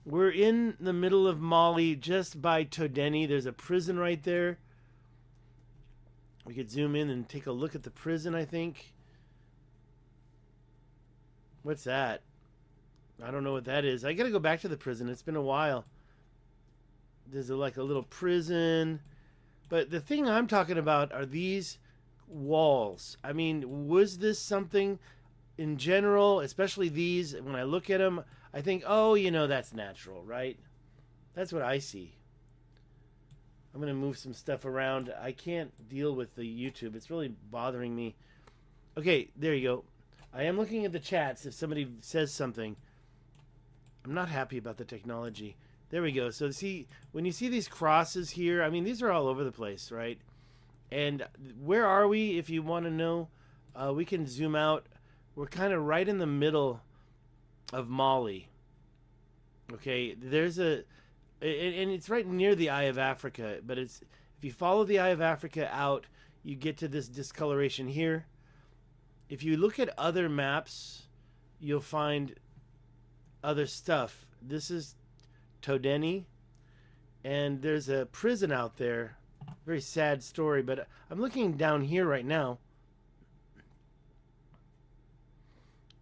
We're in the middle of Mali, just by Todeni. There's a prison right there. We could zoom in and take a look at the prison, I think. What's that? I don't know what that is. I gotta go back to the prison. It's been a while. There's like a little prison. But the thing I'm talking about are these walls. I mean, was this something in general, especially these? When I look at them, I think, oh, that's natural, right? That's what I see. I'm going to move some stuff around. I can't deal with the YouTube. It's really bothering me. Okay, there you go. I am looking at the chats if somebody says something. I'm not happy about the technology. There we go. So see, when you see these crosses here, I mean, these are all over the place, right? And where are we, if you want to know? We can zoom out. We're kind of right in the middle of Mali. Okay, there's and it's right near the Eye of Africa, but if you follow the Eye of Africa out, you get to this discoloration here. If you look at other maps, you'll find other stuff. This is Todeni, and there's a prison out there. Very sad story, but I'm looking down here right now.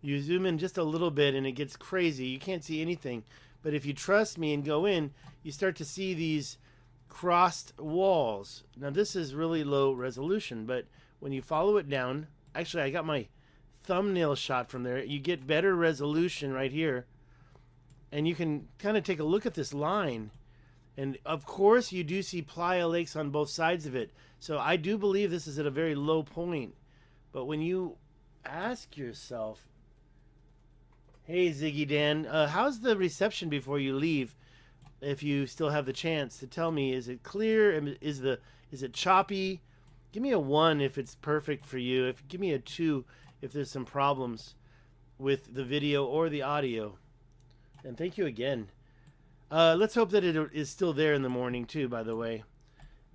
You zoom in just a little bit and it gets crazy. You can't see anything. But if you trust me and go in, you start to see these crossed walls. Now this is really low resolution, but when you follow it down, actually I got my thumbnail shot from there. You get better resolution right here. And you can kind of take a look at this line. And of course you do see playa lakes on both sides of it. So I do believe this is at a very low point. But when you ask yourself, hey, Ziggy Dan, how's the reception before you leave? If you still have the chance to tell me, is it clear? Is it choppy? Give me a 1 if it's perfect for you. Give me a 2 if there's some problems with the video or the audio. And thank you again. Let's hope that it is still there in the morning too. By the way,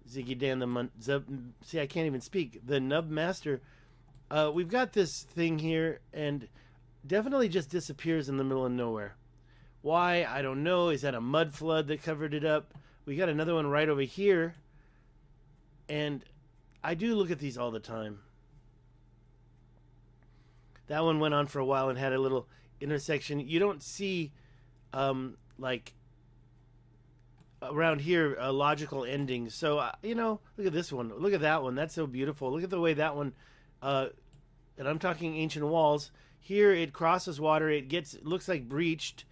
Ziggy Dan see, I can't even speak. The Nub Master. We've got this thing here and definitely just disappears in the middle of nowhere. Why? I don't know. Is that a mud flood that covered it up? We got another one right over here. And I do look at these all the time. That one went on for a while and had a little intersection. You don't see, like, around here, a logical ending. So, look at this one. Look at that one. That's so beautiful. Look at the way that one, and I'm talking ancient walls. Here it crosses water. It looks like breached.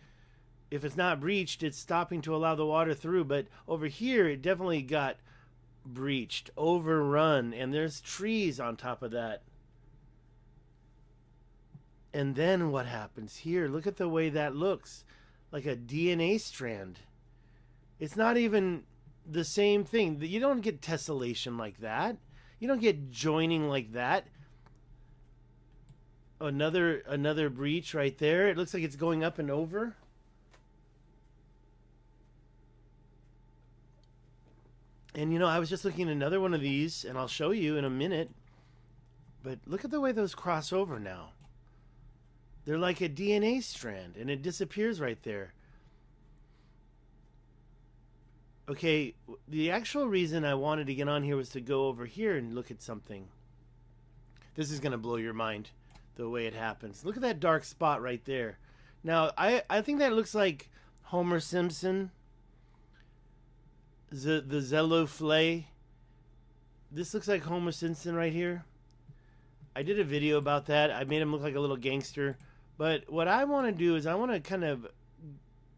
If it's not breached, it's stopping to allow the water through. But over here, it definitely got breached, overrun, and there's trees on top of that. And then what happens here? Look at the way that looks, like a DNA strand. It's not even the same thing. You don't get tessellation like that. You don't get joining like that. Another breach right there. It looks like it's going up and over. And I was just looking at another one of these, and I'll show you in a minute. But look at the way those cross over now. They're like a DNA strand, and it disappears right there. Okay, the actual reason I wanted to get on here was to go over here and look at something. This is going to blow your mind, the way it happens. Look at that dark spot right there. Now, I think that looks like Homer Simpson. The Zeloflay. This looks like Homer Simpson right here. I did a video about that. I made him look like a little gangster. But what I want to do is I want to kind of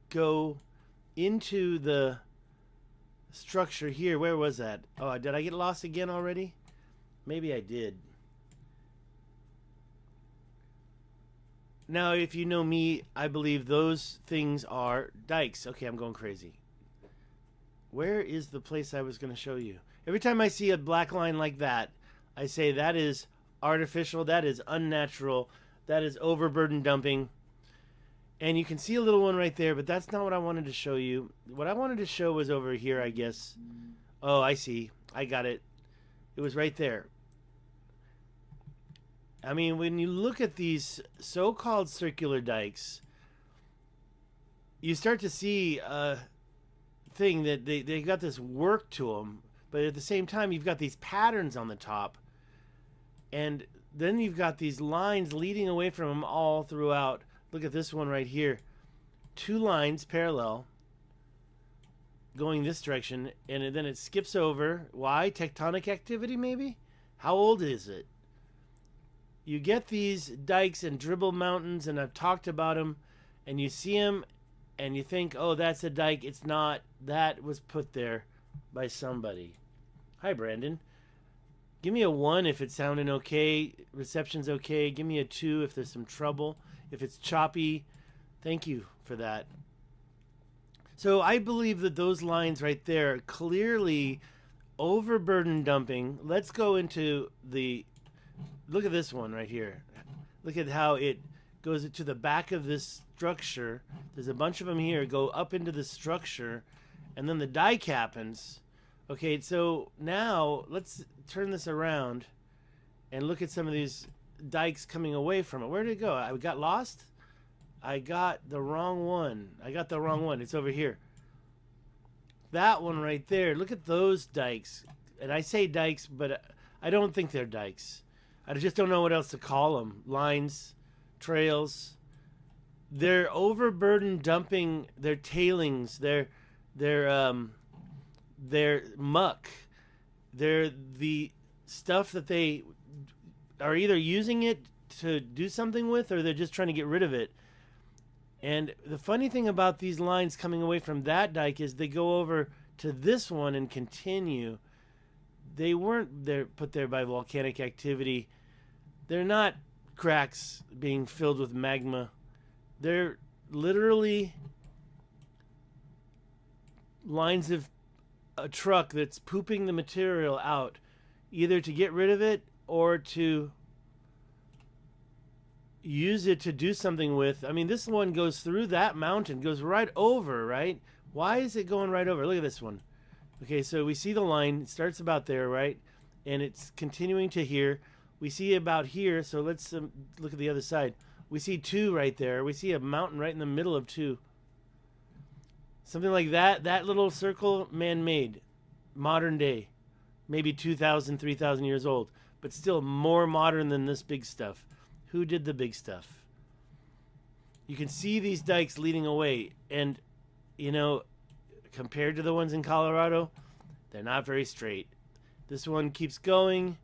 go into the structure here. Where was that? Oh, did I get lost again already? Maybe I did. Now, if you know me, I believe those things are dikes. Okay, I'm going crazy. Where is the place I was going to show you? Every time I see a black line like that, I say that is artificial, that is unnatural, that is overburden dumping. And you can see a little one right there, but that's not what I wanted to show you. What I wanted to show was over here, I guess. Oh, I see. I got it. It was right there. I mean, when you look at these so-called circular dikes, you start to see a thing that they got this work to them, but at the same time, you've got these patterns on the top. And then you've got these lines leading away from them all throughout. Look at this one right here. 2 lines parallel going this direction, and then it skips over. Why? Tectonic activity, maybe? How old is it? You get these dikes and dribble mountains, and I've talked about them, and you see them, and you think, oh, that's a dike. It's not. That was put there by somebody. Hi, Brandon. Give me a 1 if it's sounding okay. Reception's okay. Give me a 2 if there's some trouble. If it's choppy, thank you for that. So I believe that those lines right there clearly overburden dumping. Let's go into the... Look at this one right here. Look at how it goes to the back of this structure. There's a bunch of them here. Go up into the structure. And then the dike happens. Okay, so now let's turn this around and look at some of these dikes coming away from it. Where did it go? I got lost? I got the wrong one. It's over here. That one right there. Look at those dikes. And I say dikes, but I don't think they're dikes. I just don't know what else to call them. Lines, trails. They're overburden dumping their tailings, their muck. They're the stuff that they are either using it to do something with, or they're just trying to get rid of it. And the funny thing about these lines coming away from that dike is they go over to this one and continue. They weren't put there by volcanic activity. They're not cracks being filled with magma. They're literally lines of a truck that's pooping the material out, either to get rid of it or to use it to do something with. I mean, this one goes through that mountain, goes right over, right? Why is it going right over? Look at this one. Okay, so we see the line. It starts about there, right? And it's continuing to here. We see about here, so let's look at the other side. We see 2 right there. We see a mountain right in the middle of 2. Something like that. That little circle, man-made. Modern day. Maybe 2,000, 3,000 years old. But still more modern than this big stuff. Who did the big stuff? You can see these dikes leading away. And, you know, compared to the ones in Colorado, they're not very straight. This one keeps going.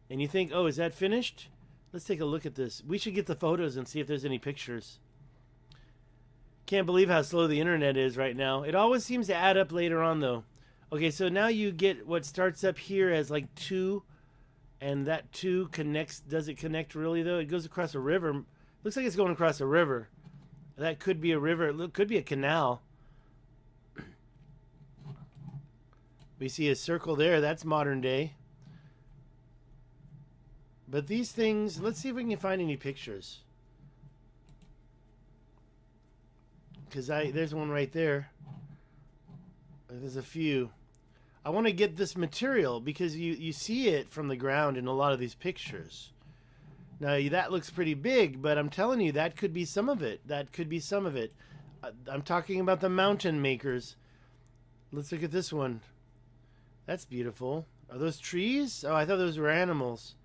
And you think, oh, is that finished? Let's take a look at this. We should get the photos and see if there's any pictures. Can't believe how slow the internet is right now. It always seems to add up later on, though. Okay, so now you get what starts up here as like 2. And that 2 connects. Does it connect really, though? It goes across a river. Looks like it's going across a river. That could be a river. It could be a canal. We see a circle there. That's modern day. But these things, let's see if we can find any pictures. Because there's one right there. There's a few. I want to get this material because you see it from the ground in a lot of these pictures. Now, that looks pretty big, but I'm telling you, that could be some of it. That could be some of it. I'm talking about the mountain makers. Let's look at this one. That's beautiful. Are those trees? Oh, I thought those were animals.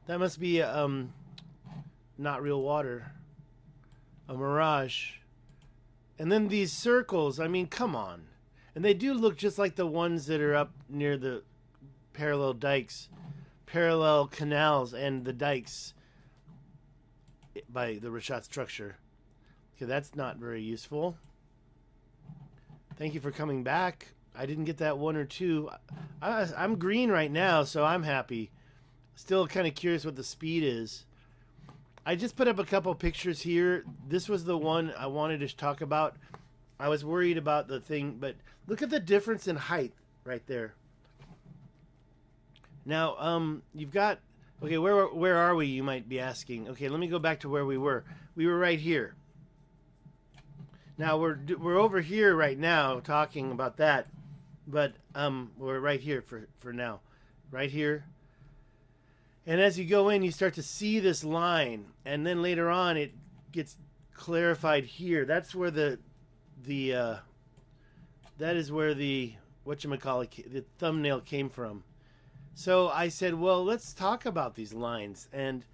That must be not real water. A mirage. And then these circles, I mean, come on. And they do look just like the ones that are up near the parallel dikes, parallel canals and the dikes by the Richat Structure. Okay, that's not very useful. Thank you for coming back. I didn't get that 1 or 2. I'm green right now, so I'm happy. Still kind of curious what the speed is. I just put up a couple pictures here. This was the one I wanted to talk about. I was worried about the thing, but look at the difference in height right there. Now, you've got... Okay, where are we, you might be asking. Okay, let me go back to where we were. We were right here. Now, we're over here right now talking about that, but we're right here for now. Right here. And as you go in, you start to see this line, and then later on it gets clarified here. That's where the the that is where the whatchamacallit, the thumbnail came from. So I said, well, let's talk about these lines and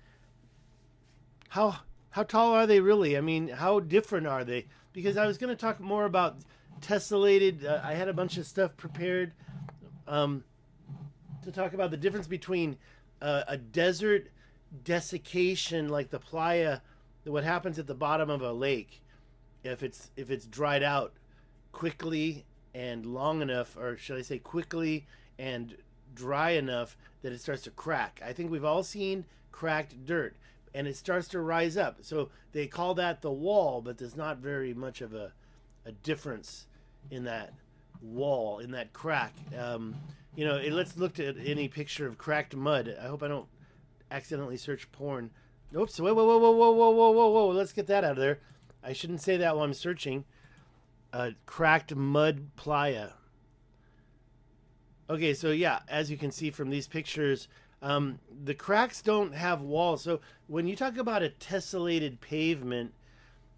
how tall are they really? I mean, how different are they? Because I was going to talk more about tessellated. I had a bunch of stuff prepared to talk about the difference between a desert desiccation like the playa, what happens at the bottom of a lake, if it's dried out quickly and long enough, or should I say quickly and dry enough that it starts to crack. I think we've all seen cracked dirt, and it starts to rise up. So they call that the wall, but there's not very much of a difference in that wall, in that crack. Let's look at any picture of cracked mud. I hope I don't accidentally search porn. Oops, whoa, whoa, whoa, whoa, whoa, whoa, whoa, whoa, whoa. Let's get that out of there. I shouldn't say that while I'm searching. Cracked mud playa. Okay, so yeah, as you can see from these pictures, the cracks don't have walls. So when you talk about a tessellated pavement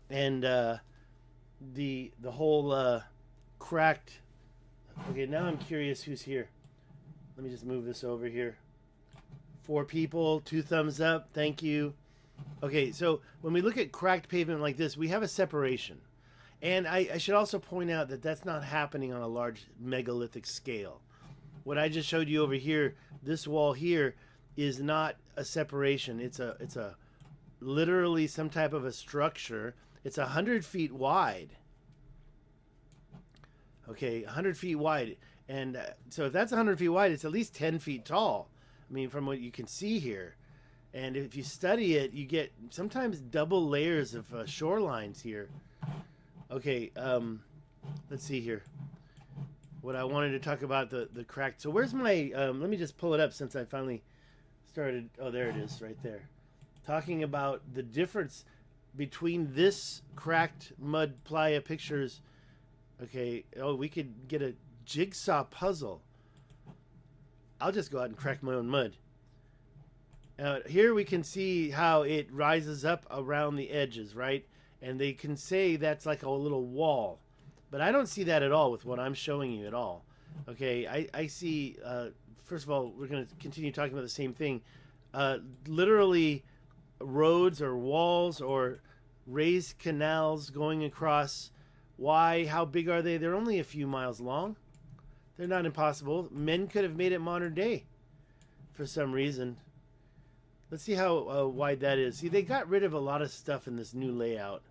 and the whole cracked... Okay, now I'm curious who's here. Let me just move this over here. 4 people, 2 thumbs up, thank you. Okay, so when we look at cracked pavement like this, we have a separation. And I should also point out that that's not happening on a large megalithic scale. What I just showed you over here, this wall here, is not a separation. It's a literally some type of a structure. It's 100 feet wide. Okay, 100 feet wide. And so if that's 100 feet wide, it's at least 10 feet tall. I mean, from what you can see here. And if you study it, you get sometimes double layers of shorelines here. Okay, let's see here. What I wanted to talk about, the cracked. So where's my, let me just pull it up since I finally started. Oh, there it is right there. Talking about the difference between this cracked mud playa pictures. Okay, oh, we could get a jigsaw puzzle. I'll just go out and crack my own mud. Here we can see how it rises up around the edges, right? And they can say that's like a little wall. But I don't see that at all with what I'm showing you at all. Okay, I see, first of all, we're going to continue talking about the same thing. Literally roads or walls or raised canals going across. Why? How big are they? They're only a few miles long. They're not impossible. Men could have made it modern day for some reason. Let's see how wide that is. See, they got rid of a lot of stuff in this new layout.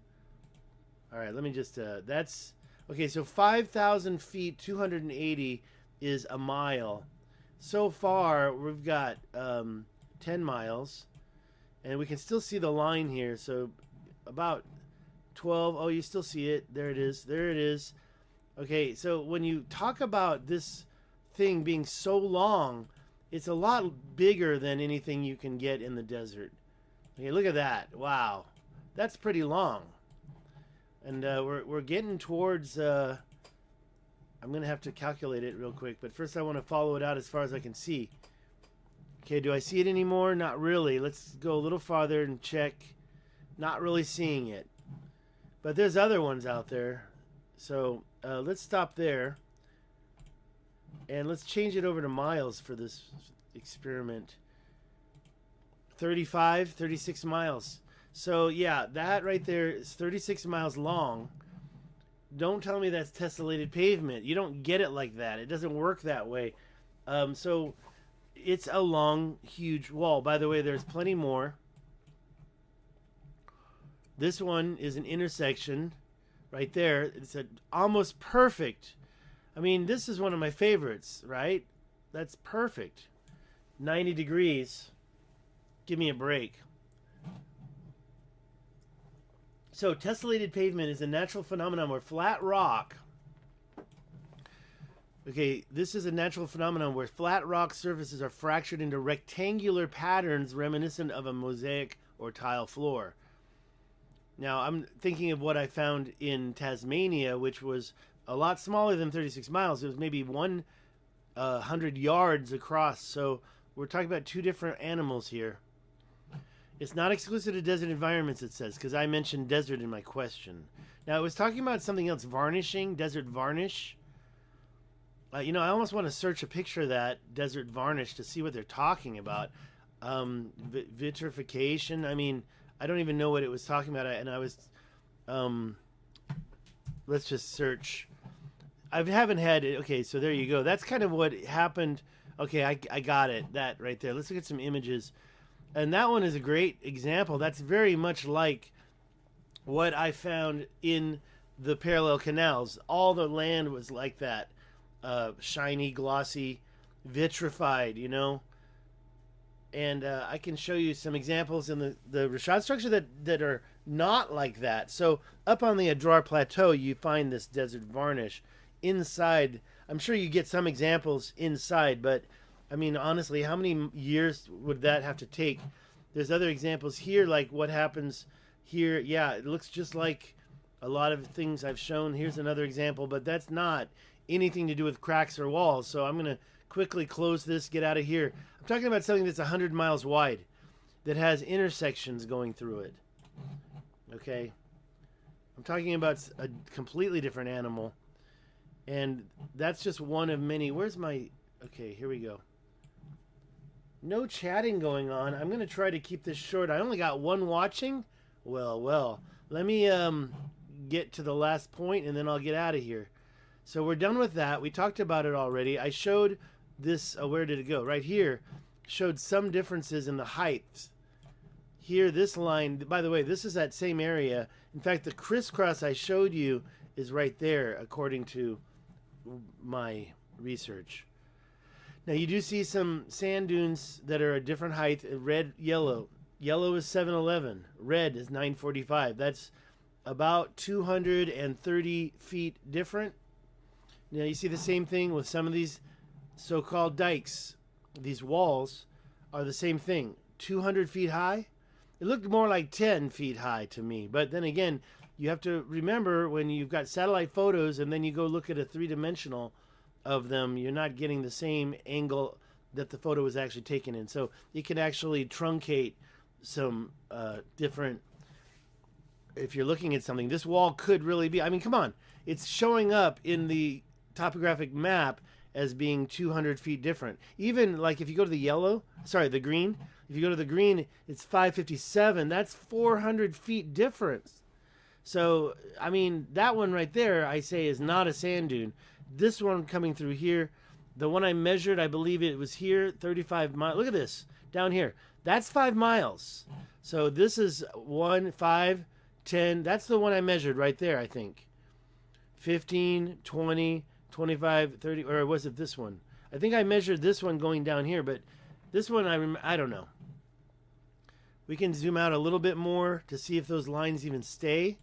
All right, let me just, that's, okay, so 5,000 feet, 280 is a mile. So far, we've got 10 miles, and we can still see the line here. So about 12, oh, you still see it. There it is. There it is. Okay, so when you talk about this thing being so long, it's a lot bigger than anything you can get in the desert. Okay, look at that. Wow. That's pretty long. And we're getting towards... I'm going to have to calculate it real quick, but first I want to follow it out as far as I can see. Okay, do I see it anymore? Not really. Let's go a little farther and check. Not really seeing it. But there's other ones out there. So let's stop there. And let's change it over to miles for this experiment. 36 miles. So yeah, that right there is 36 miles long. Don't tell me that's tessellated pavement. You don't get it like that. It doesn't work that way. So it's a long, huge wall. By the way, there's plenty more. This one is an intersection right there. It's a almost perfect. I mean, this is one of my favorites, right? That's perfect. 90 degrees. Give me a break. So, tessellated pavement is a natural phenomenon where flat rock... Okay, this is a natural phenomenon where flat rock surfaces are fractured into rectangular patterns reminiscent of a mosaic or tile floor. Now, I'm thinking of what I found in Tasmania, which was a lot smaller than 36 miles. It was maybe 100 yards across. So we're talking about 2 different animals here. It's not exclusive to desert environments, it says, because I mentioned desert in my question. Now, it was talking about something else, varnishing, desert varnish. I almost want to search a picture of that desert varnish to see what they're talking about. Vitrification. I mean, I don't even know what it was talking about. Let's just search. I haven't had it. Okay, so there you go. That's kind of what happened. Okay, I got it. That right there. Let's look at some images. And that one is a great example. That's very much like what I found in the parallel canals. All the land was like that. Shiny, glossy, vitrified, And I can show you some examples in the Richat structure that are not like that. So up on the Adrar plateau, you find this desert varnish. Inside, I'm sure you get some examples inside, but I mean, honestly, how many years would that have to take? There's other examples here, like what happens here. Yeah, it looks just like a lot of things I've shown. Here's another example, but that's not anything to do with cracks or walls. So I'm going to quickly close this, get out of here. I'm talking about something that's 100 miles wide that has intersections going through it. Okay? I'm talking about a completely different animal. And that's just one of many. Where's my... Okay, here we go. No chatting going on. I'm going to try to keep this short. I only got one watching. Well. Let me get to the last point, and then I'll get out of here. So we're done with that. We talked about it already. I showed this... where did it go? Right here. Showed some differences in the heights. Here, this line... By the way, this is that same area. In fact, the crisscross I showed you is right there, according to my research. Now, you do see some sand dunes that are a different height. Red, yellow. Yellow is 711. Red is 945. That's about 230 feet different. Now, you see the same thing with some of these so-called dikes. These walls are the same thing. 200 feet high. It looked more like 10 feet high to me. But then again, you have to remember when you've got satellite photos and then you go look at a three-dimensional of them, you're not getting the same angle that the photo was actually taken in. So it can actually truncate some different... If you're looking at something, this wall could really be... I mean, come on. It's showing up in the topographic map as being 200 feet different. Even like if you go to the green, if you go to the green, it's 557. That's 400 feet difference. So, I mean, that one right there, I say, is not a sand dune. This one coming through here, the one I measured, I believe it was here, 35 miles. Look at this, down here. That's 5 miles. So this is 1, 5, 10. That's the one I measured right there, I think. 15, 20, 25, 30, or was it this one? I think I measured this one going down here, but this one, I don't know. We can zoom out a little bit more to see if those lines even stay.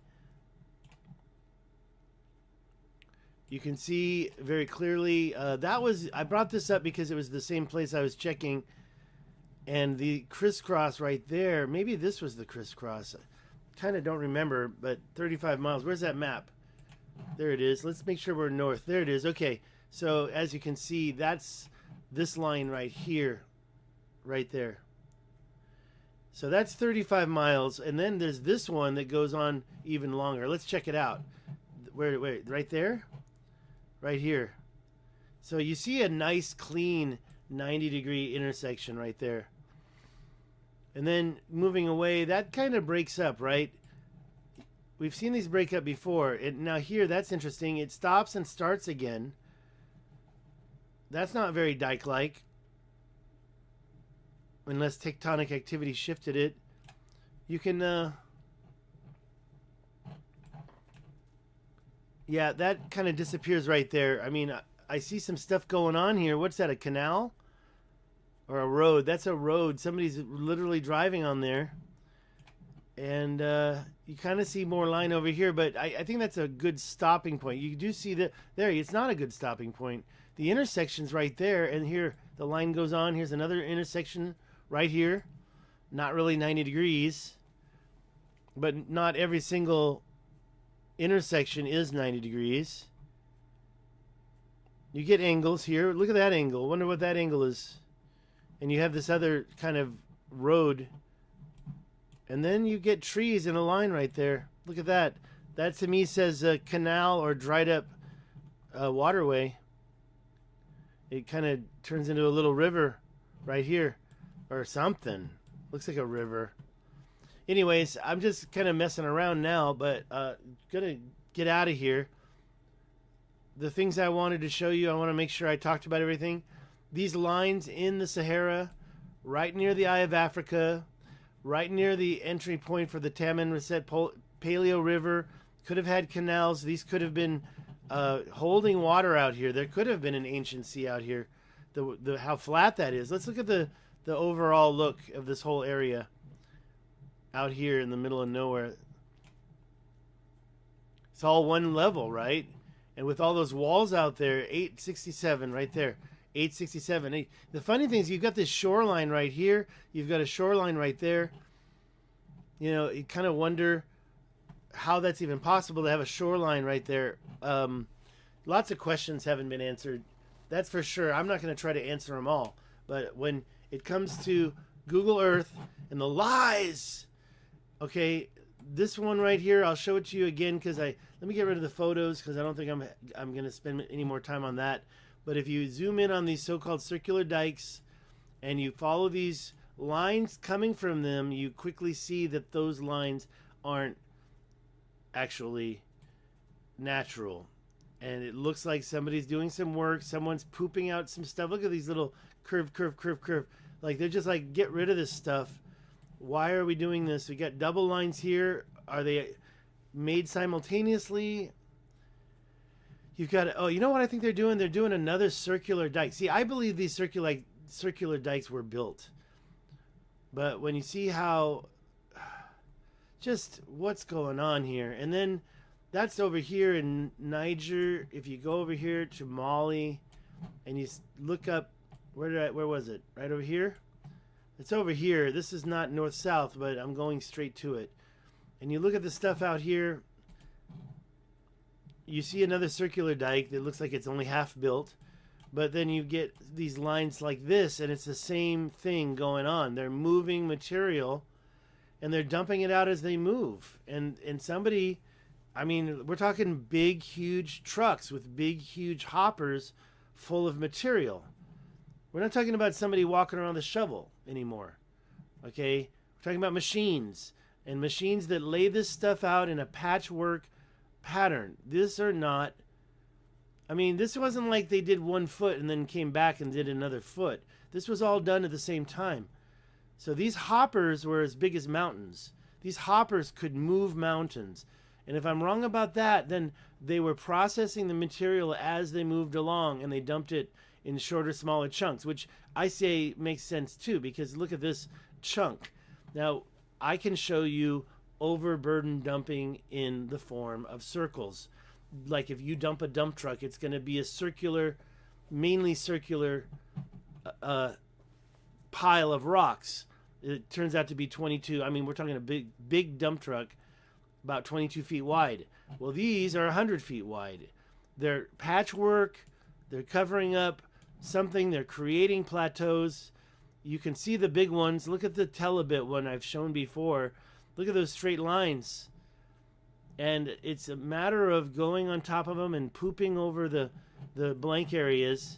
You can see very clearly, I brought this up because it was the same place I was checking, and the crisscross right there, maybe this was the crisscross. Kind of don't remember, but 35 miles. Where's that map? There it is. Let's make sure we're north. There it is. Okay, so as you can see, that's this line right here, right there. So that's 35 miles, and then there's this one that goes on even longer. Let's check it out. Where, right there? Right here. So you see a nice, clean 90-degree intersection right there. And then moving away, that kind of breaks up, right? We've seen these break up before. Now here, that's interesting. It stops and starts again. That's not very dike-like. Unless tectonic activity shifted it. You can... Yeah, that kind of disappears right there. I mean, I see some stuff going on here. What's that, a canal? Or a road? That's a road. Somebody's literally driving on there. And you kind of see more line over here, but I think that's a good stopping point. You do see that there. It's not a good stopping point. The intersection's right there, and here the line goes on. Here's another intersection right here. Not really 90 degrees, but not every single intersection is 90 degrees. You get angles here. Look at that angle. Wonder what that angle is. And you have this other kind of road And then you get trees in a line right there. Look at that. That to me says a canal or dried up waterway. It kind of turns into a little river right here or something. Looks like a river. Anyways, I'm just kind of messing around now, but gonna get out of here. The things I wanted to show you, I want to make sure I talked about everything. These lines in the Sahara, right near the Eye of Africa, right near the entry point for the Taman Reset Paleo River, could have had canals. These could have been holding water out here. There could have been an ancient sea out here. How flat that is. Let's look at the overall look of this whole area out here in the middle of nowhere. It's all one level, right? And with all those walls out there, 867 right there. 867. The funny thing is you've got this shoreline right here. You've got a shoreline right there. You know, you kind of wonder how that's even possible to have a shoreline right there. Lots of questions haven't been answered. That's for sure. I'm not going to try to answer them all. But when it comes to Google Earth and the lies, okay, this one right here, I'll show it to you again because let me get rid of the photos because I don't think I'm going to spend any more time on that. But if you zoom in on these so-called circular dikes and you follow these lines coming from them, you quickly see that those lines aren't actually natural. And it looks like somebody's doing some work. Someone's pooping out some stuff. Look at these little curve. Like they're just like, get rid of this stuff. Why are we doing this? We got double lines here. Are they made simultaneously? You've got, oh, you know what I think they're doing? They're doing another circular dike. See, I believe these circular dikes were built. But when you see how, just what's going on here. And then that's over here in Niger. If you go over here to Mali and you look up, where was it? Right over here? It's over here. This is not north-south, but I'm going straight to it. And you look at the stuff out here. You see another circular dike that looks like it's only half built. But then you get these lines like this, and it's the same thing going on. They're moving material, and they're dumping it out as they move. And somebody, I mean, we're talking big, huge trucks with big, huge hoppers full of material. We're not talking about somebody walking around with a shovel anymore. Okay? We're talking about machines. And machines that lay this stuff out in a patchwork pattern. This wasn't like they did 1 foot and then came back and did another foot. This was all done at the same time. So these hoppers were as big as mountains. These hoppers could move mountains. And if I'm wrong about that, then they were processing the material as they moved along and they dumped it in shorter, smaller chunks, which I say makes sense too, because look at this chunk. Now, I can show you overburden dumping in the form of circles. Like if you dump a dump truck, it's going to be a circular, mainly circular pile of rocks. It turns out to be 22. I mean, we're talking a big dump truck, about 22 feet wide. Well, these are 100 feet wide. They're patchwork. They're covering up something. They're creating plateaus. You can see the big ones. Look at the telebit one I've shown before. Look at those straight lines. And it's a matter of going on top of them and pooping over the blank areas.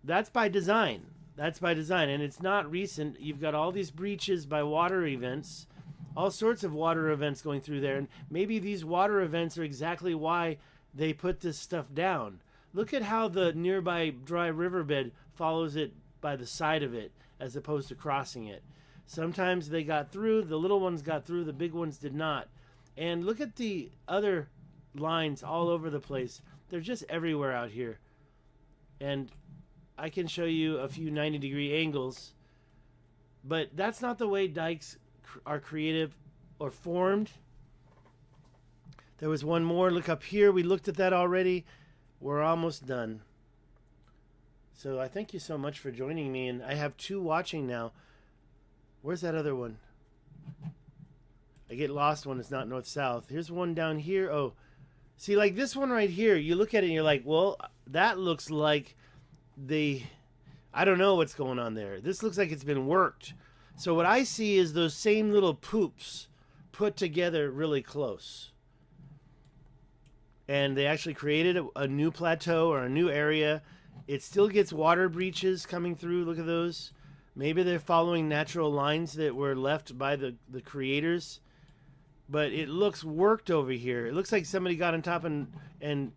That's by design. That's by design. And it's not recent. You've got all these breaches by water events. All sorts of water events going through there. And maybe these water events are exactly why they put this stuff down. Look at how the nearby dry riverbed follows it by the side of it as opposed to crossing it. Sometimes they got through, the little ones got through, the big ones did not. And look at the other lines all over the place. They're just everywhere out here. And I can show you a few 90-degree angles. But that's not the way dikes are created or formed. There was one more. Look up here. We looked at that already. We're almost done. So I thank you so much for joining me. And I have 2 watching now. Where's that other one? I get lost when it's not north-south. Here's one down here. Oh, see, like this one right here, you look at it and you're like, well, that looks like I don't know what's going on there. This looks like it's been worked. So what I see is those same little poops put together really close. And they actually created a new plateau or a new area. It still gets water breaches coming through. Look at those. Maybe they're following natural lines that were left by the creators. But it looks worked over here. It looks like somebody got on top and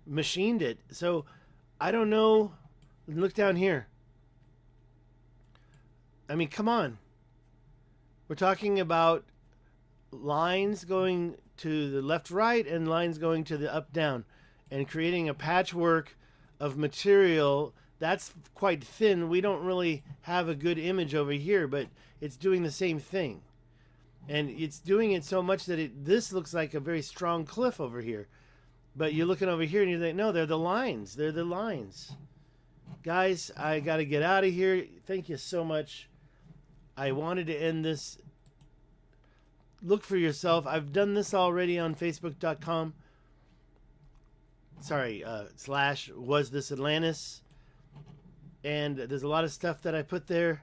machined it. So I don't know. Look down here. I mean, come on. We're talking about lines going to the left right and lines going to the up down and creating a patchwork of material that's quite thin. We don't really have a good image over here, but it's doing the same thing. And it's doing it so much that this looks like a very strong cliff over here. But you're looking over here and you think, no, they're the lines. They're the lines. Guys, I got to get out of here. Thank you so much. I wanted to end this. Look for yourself. I've done this already on Facebook.com. Sorry, / was this Atlantis. And there's a lot of stuff that I put there,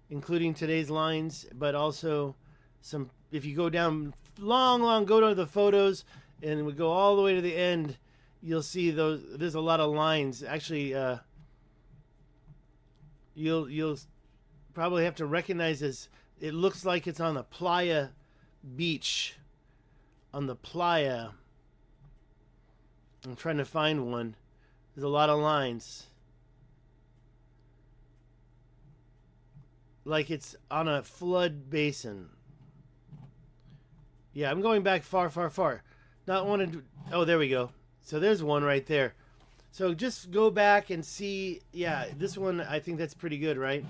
including today's lines, but also some, if you go down long, go to the photos and we go all the way to the end, you'll see those. There's a lot of lines. Actually, you'll probably have to recognize this. It looks like it's on the Playa beach. On the Playa. I'm trying to find one. There's a lot of lines. Like it's on a flood basin. Yeah, I'm going back far. Not wanting to... Oh, there we go. So there's one right there. So just go back and see. Yeah, this one, I think that's pretty good, right?